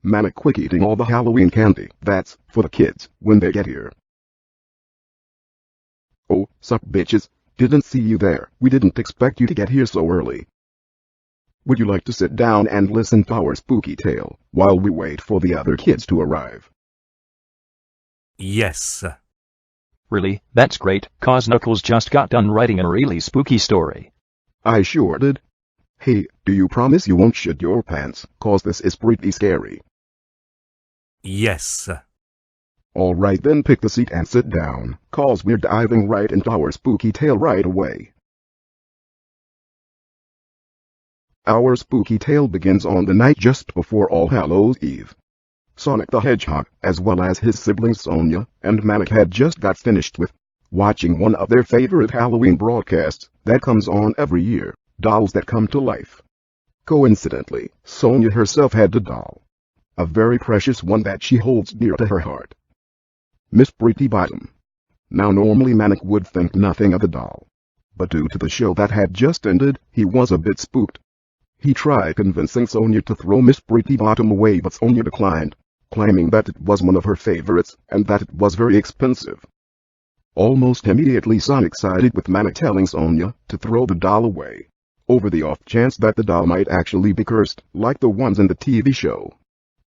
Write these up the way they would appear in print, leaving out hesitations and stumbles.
Manic quick eating all the Halloween candy that's for the kids when they get here. Oh, sup bitches, didn't see you there. We didn't expect you to get here so early. Would you like to sit down and listen to our spooky tale while we wait for the other kids to arrive? Yes. Really? That's great, 'cause Knuckles just got done writing a really spooky story. I sure did. Hey, do you promise you won't shit your pants, 'cause this is pretty scary? Yes. Alright then, pick the seat and sit down, 'cause we're diving right into our spooky tale right away. Our spooky tale begins on the night just before All Hallows Eve. Sonic the Hedgehog, as well as his siblings Sonia and Manic, had just got finished with watching one of their favorite Halloween broadcasts that comes on every year, Dolls That Come to Life. Coincidentally, Sonia herself had a doll, a very precious one that she holds dear to her heart. Miss Pretty Bottom. Now normally Manic would think nothing of the doll, but due to the show that had just ended, he was a bit spooked. He tried convincing Sonia to throw Miss Pretty Bottom away, but Sonia declined, claiming that it was one of her favorites and that it was very expensive. Almost immediately Sonic sided with Manic, telling Sonia to throw the doll away, over the off chance that the doll might actually be cursed, like the ones in the TV show.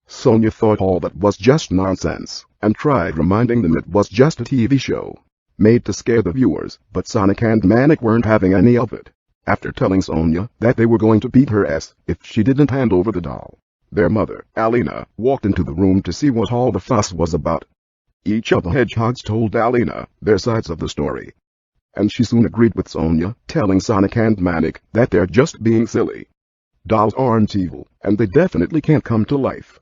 Sonia thought all that was just nonsense, and tried reminding them it was just a TV show, made to scare the viewers, but Sonic and Manic weren't having any of it. After telling Sonia that they were going to beat her ass if she didn't hand over the doll, their mother, Alina, walked into the room to see what all the fuss was about. Each of the hedgehogs told Alina their sides of the story, and she soon agreed with Sonia, telling Sonic and Manic that they're just being silly. Dolls aren't evil, and they definitely can't come to life.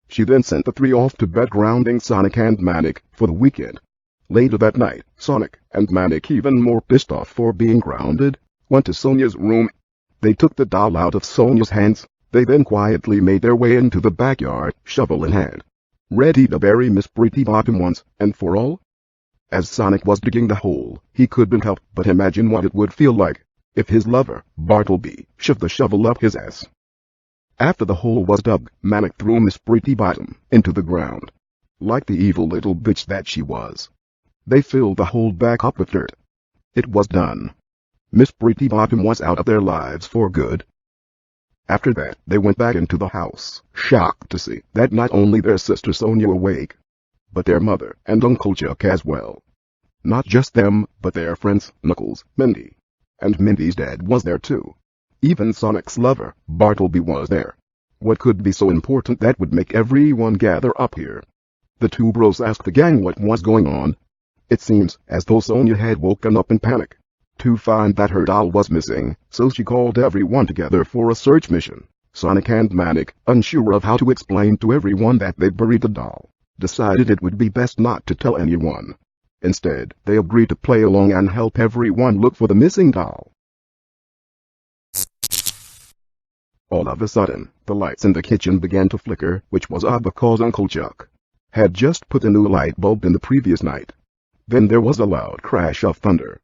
She then sent the three off to bed, grounding Sonic and Manic for the weekend. Later that night, Sonic and Manic, even more pissed off for being grounded, went to Sonia's room. They took the doll out of Sonia's hands. They then quietly made their way into the backyard, shovel in hand, ready to bury Miss Pretty Bottom once and for all. As Sonic was digging the hole, he couldn't help but imagine what it would feel like if his lover, Bartleby, shoved the shovel up his ass. After the hole was dug, Manic threw Miss Pretty Bottom into the ground, like the evil little bitch that she was. They filled the hole back up with dirt. It was done. Miss Pretty Bottom was out of their lives for good. After that, they went back into the house, shocked to see that not only their sister Sonia awake, but their mother and Uncle Chuck as well. Not just them, but their friends, Knuckles, Mindy, and Mindy's dad was there too. Even Sonic's lover, Bartleby, was there. What could be so important that would make everyone gather up here? The two bros asked the gang what was going on. It seems as though Sonia had woken up in panic to find that her doll was missing, so she called everyone together for a search mission. Sonic and Manic, unsure of how to explain to everyone that they'd buried the doll, decided it would be best not to tell anyone. Instead, they agreed to play along and help everyone look for the missing doll. All of a sudden, the lights in the kitchen began to flicker, which was odd because Uncle Chuck had just put a new light bulb in the previous night. Then there was a loud crash of thunder.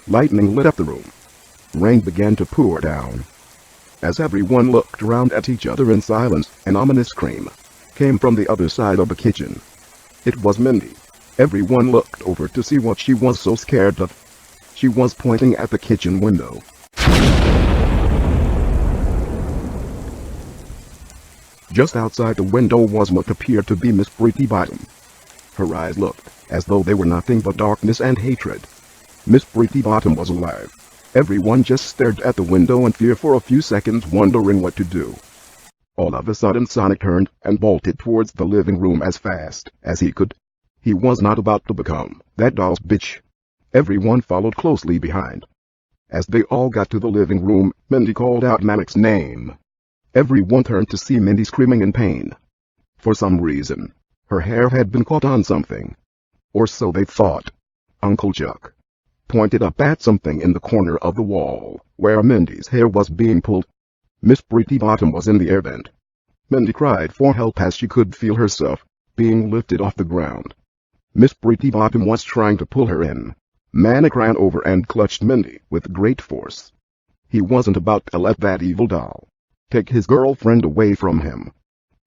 Lightning lit up the room. Rain began to pour down. As everyone looked around at each other in silence, an ominous scream came from the other side of the kitchen. It was Mindy. Everyone looked over to see what she was so scared of. She was pointing at the kitchen window. Just outside the window was what appeared to be Miss Pretty Bottom. Her eyes looked as though they were nothing but darkness and hatred. Miss Pretty Bottom was alive. Everyone just stared at the window in fear for a few seconds, wondering what to do. All of a sudden Sonic turned and bolted towards the living room as fast as he could. He was not about to become that doll's bitch. Everyone followed closely behind. As they all got to the living room, Mindy called out Manic's name. Everyone turned to see Mindy screaming in pain. For some reason, her hair had been caught on something. Or so they thought. Uncle Chuck pointed up at something in the corner of the wall, where Mindy's hair was being pulled. Miss Pretty Bottom was in the air vent. Mindy cried for help as she could feel herself being lifted off the ground. Miss Pretty Bottom was trying to pull her in. Manic ran over and clutched Mindy with great force. He wasn't about to let that evil doll take his girlfriend away from him.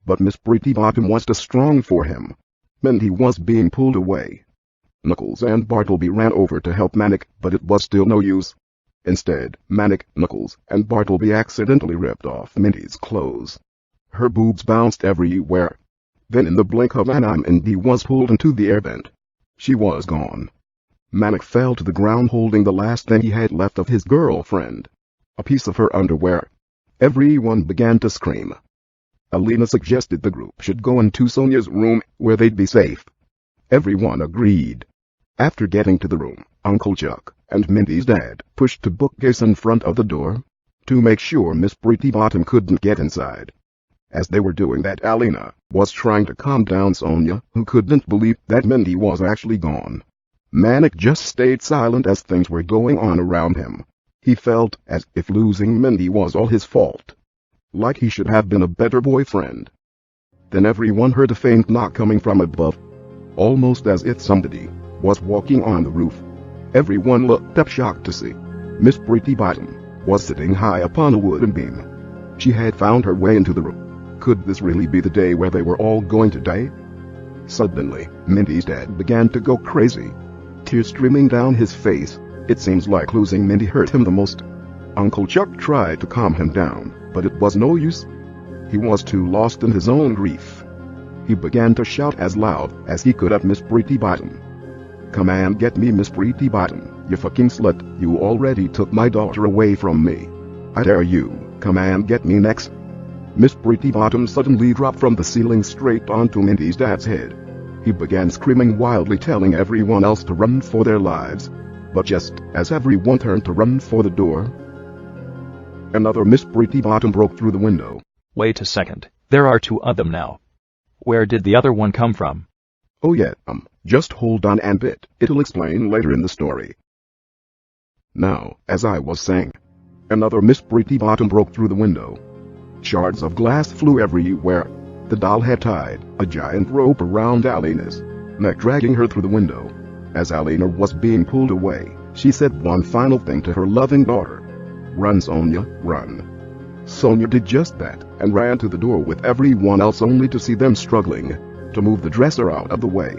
But Miss Pretty Bottom was too strong for him. Mindy was being pulled away. Knuckles and Bartleby ran over to help Manic, but it was still no use. Instead, Manic, Knuckles, and Bartleby accidentally ripped off Mindy's clothes. Her boobs bounced everywhere. Then in the blink of an eye, Mindy was pulled into the air vent. She was gone. Manic fell to the ground holding the last thing he had left of his girlfriend, a piece of her underwear. Everyone began to scream. Alina suggested the group should go into Sonia's room where they'd be safe. Everyone agreed. After getting to the room, Uncle Chuck and Mindy's dad pushed the bookcase in front of the door to make sure Miss Pretty Bottom couldn't get inside. As they were doing that, Alina was trying to calm down Sonia, who couldn't believe that Mindy was actually gone. Manic just stayed silent as things were going on around him. He felt as if losing Mindy was all his fault. Like he should have been a better boyfriend. Then everyone heard a faint knock coming from above, almost as if somebody was walking on the roof. Everyone looked up shocked to see Miss Pretty Bottom was sitting high upon a wooden beam. She had found her way into the room. Could this really be the day where they were all going to die? Suddenly, Mindy's dad began to go crazy, tears streaming down his face. It seems like losing Mindy hurt him the most. Uncle Chuck tried to calm him down, but it was no use. He was too lost in his own grief. He began to shout as loud as he could at Miss Pretty Bottom. "Come and get me, Miss Pretty Bottom, you fucking slut. You already took my daughter away from me. I dare you, come and get me next." Miss Pretty Bottom suddenly dropped from the ceiling straight onto Mindy's dad's head. He began screaming wildly, telling everyone else to run for their lives. But just as everyone turned to run for the door, another Miss Pretty Bottom broke through the window. Wait a second, there are two of them now. Where did the other one come from? Oh yeah, just hold on and it'll explain later in the story. Now, as I was saying, another Miss Pretty Bottom broke through the window. Shards of glass flew everywhere. The doll had tied a giant rope around Alina's neck, dragging her through the window. As Alina was being pulled away, she said one final thing to her loving daughter. "Run, Sonia, run." Sonia did just that and ran to the door with everyone else, only to see them struggling to move the dresser out of the way.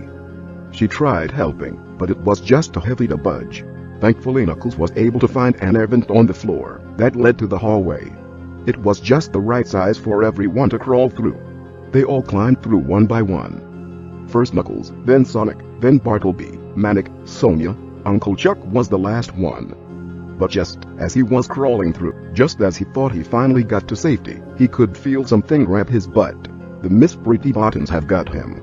She tried helping, but it was just too heavy to budge. Thankfully, Knuckles was able to find an air vent on the floor that led to the hallway. It was just the right size for everyone to crawl through. They all climbed through one by one. First Knuckles, then Sonic, then Bartleby, Manic, Sonia. Uncle Chuck was the last one. But just as he was crawling through, just as he thought he finally got to safety, he could feel something grab his butt. The Miss Pretty Bottoms have got him.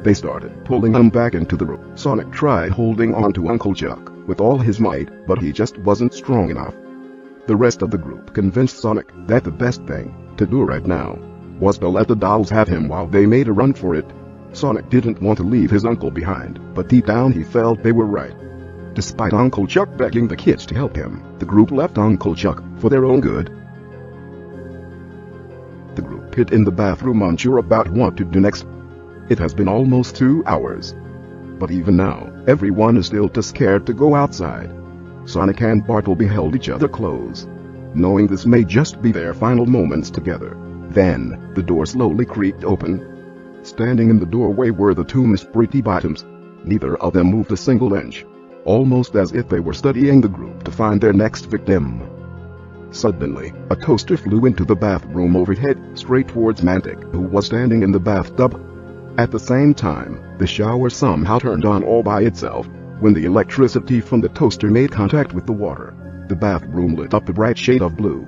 They started pulling him back into the room. Sonic tried holding on to Uncle Chuck with all his might, but he just wasn't strong enough. The rest of the group convinced Sonic that the best thing to do right now was to let the dolls have him while they made a run for it. Sonic didn't want to leave his uncle behind, but deep down he felt they were right. Despite Uncle Chuck begging the kids to help him, the group left Uncle Chuck for their own good. The group hid in the bathroom, unsure about what to do next. It has been almost 2 hours. But even now, everyone is still too scared to go outside. Sonic and Bartleby held each other close, knowing this may just be their final moments together. Then, the door slowly creaked open. Standing in the doorway were the two Miss Pretty Bottoms. Neither of them moved a single inch, almost as if they were studying the group to find their next victim. Suddenly, a toaster flew into the bathroom overhead, straight towards Mantic, who was standing in the bathtub. At the same time, the shower somehow turned on all by itself. When the electricity from the toaster made contact with the water, the bathroom lit up a bright shade of blue.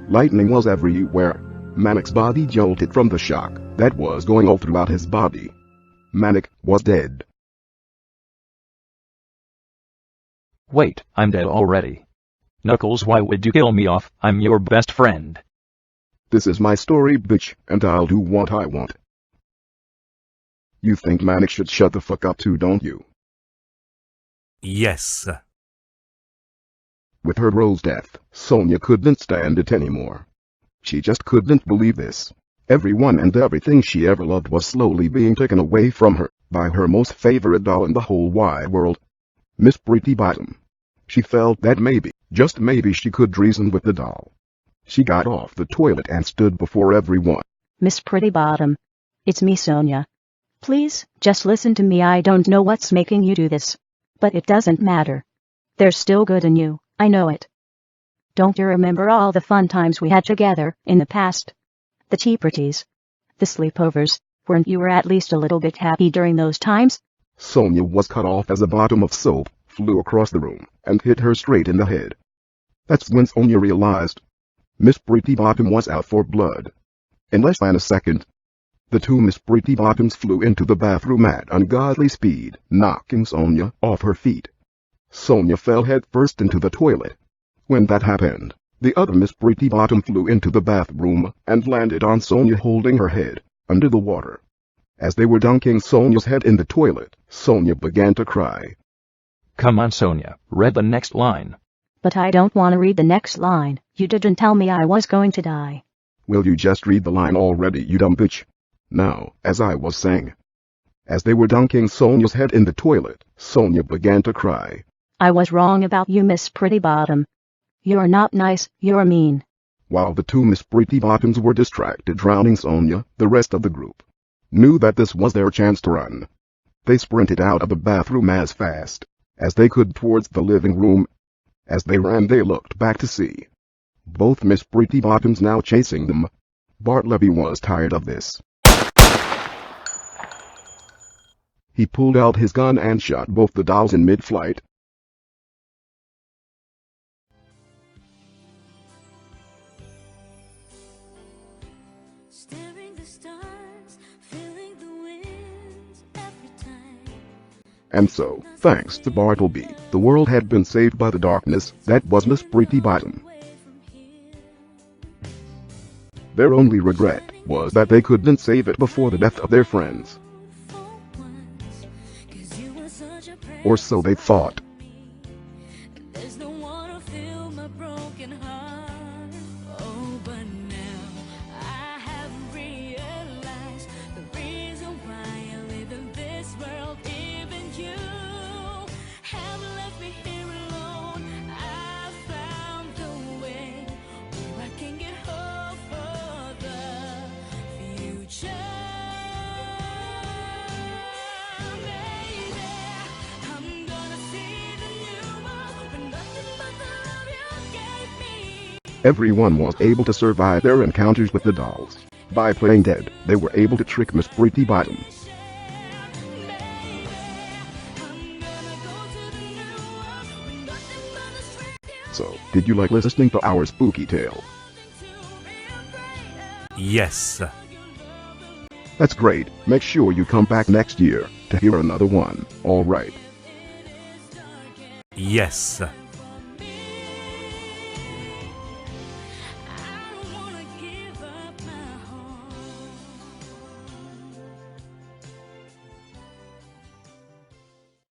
Lightning was everywhere. Manic's body jolted from the shock that was going all throughout his body. Manic was dead. Wait, I'm dead already. Knuckles, why would you kill me off? I'm your best friend. This is my story, bitch, and I'll do what I want. You think Manic should shut the fuck up too, don't you? Yes. With her bro's death, Sonia couldn't stand it anymore. She just couldn't believe this. Everyone and everything she ever loved was slowly being taken away from her by her most favorite doll in the whole wide world, Miss Pretty Bottom. She felt that maybe, Just maybe she could reason with the doll. She got off the toilet and stood before everyone. Miss Pretty Bottom. It's me, Sonia. Please, just listen to me. I don't know what's making you do this. But it doesn't matter. There's still good in you, I know it. Don't you remember all the fun times we had together in the past? The tea parties. The sleepovers. Weren't you at least a little bit happy during those times? Sonia was cut off as a bottom of soap flew across the room and hit her straight in the head. That's when Sonia realized Miss Pretty Bottom was out for blood. In less than a second, the two Miss Pretty Bottoms flew into the bathroom at ungodly speed, knocking Sonia off her feet. Sonia fell headfirst into the toilet. When that happened, the other Miss Pretty Bottom flew into the bathroom and landed on Sonia, holding her head under the water. As they were dunking Sonia's head in the toilet, Sonia began to cry. Come on, Sonia, read the next line. But I don't want to read the next line. You didn't tell me I was going to die. Will you just read the line already, you dumb bitch? Now, as I was saying, as they were dunking Sonia's head in the toilet, Sonia began to cry. I was wrong about you, Miss Pretty Bottom. You're not nice, you're mean. While the two Miss Pretty Bottoms were distracted drowning Sonia, the rest of the group knew that this was their chance to run. They sprinted out of the bathroom as fast as they could towards the living room. As they ran, they looked back to see both Miss Pretty Bottoms now chasing them. Bartleby was tired of this. He pulled out his gun and shot both the dolls in mid-flight. And so, thanks to Bartleby, the world had been saved by the darkness that was Miss Pretty Bottom. Their only regret was that they couldn't save it before the death of their friends. Or so they thought. Everyone was able to survive their encounters with the dolls. By playing dead, they were able to trick Miss Pretty Bottom. So, did you like listening to our spooky tale? Yes. That's great. Make sure you come back next year to hear another one. Alright. Yes.